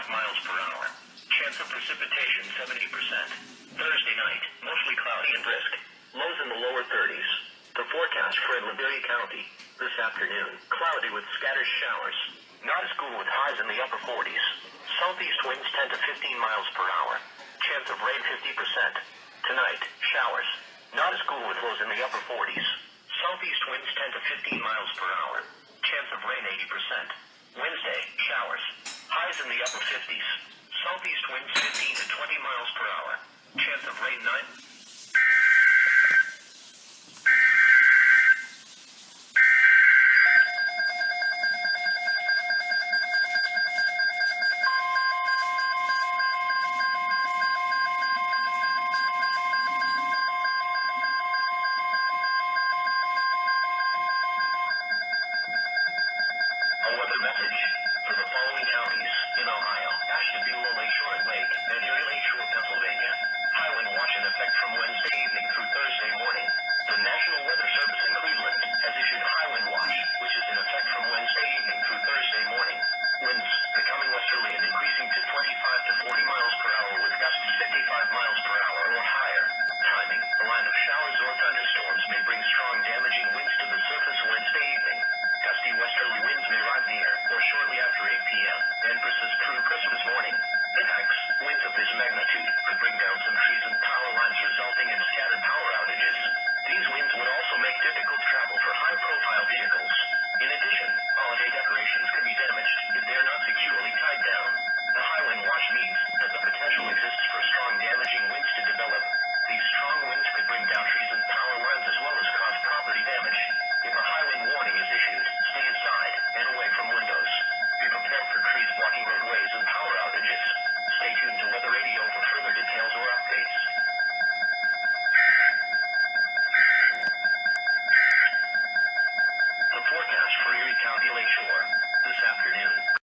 miles per hour. Chance of precipitation 70%. Thursday night, mostly cloudy and brisk. Lows in the lower 30s. The forecast for LaBeria County this afternoon, cloudy with scattered showers. Not as cool with highs in the upper 40s. Southeast winds 10 to 15 miles per hour. Chance of rain 50%. Tonight, showers. Not as cool with lows in the upper 40s. Southeast winds 10 to 15 miles per hour. Chance of rain 80%. Wednesday, showers. Highs in the upper 50s. Southeast winds 15 to 20 miles per hour. Chance of rain 9. Message for the following counties in Ohio: Ashtabula, Lakeshore, Lake, and Erie Lakeshore, Pennsylvania. High wind watch in effect from Wednesday evening through Thursday morning. The National Weather Service in Cleveland has issued high wind watch, which is in effect from Wednesday evening through Thursday morning. Winds becoming westerly and increasing to 25 to 40 miles per hour with gusts 55 miles per hour or higher. Timing: a line of showers or thunderstorms may bring strong damaging winds to the surface Wednesday evening. Gusty westerly winds may rise near or shortly after 8 p.m. and persist through Christmas morning. Impacts: winds of this magnitude could bring down some trees and power lines, resulting in scattered power outages. These winds would also make difficult travel for high-profile vehicles. In addition, holiday decorations could be damaged if they are not securely tied down. The high wind watch means that the potential exists for strong damaging winds to develop. These strong winds could bring down trees and power lines as well as cause property damage. If a high wind warning is issued, stay inside and away from windows. Be prepared for trees blocking roadways and power outages. Stay tuned to Weather Radio for further details or updates.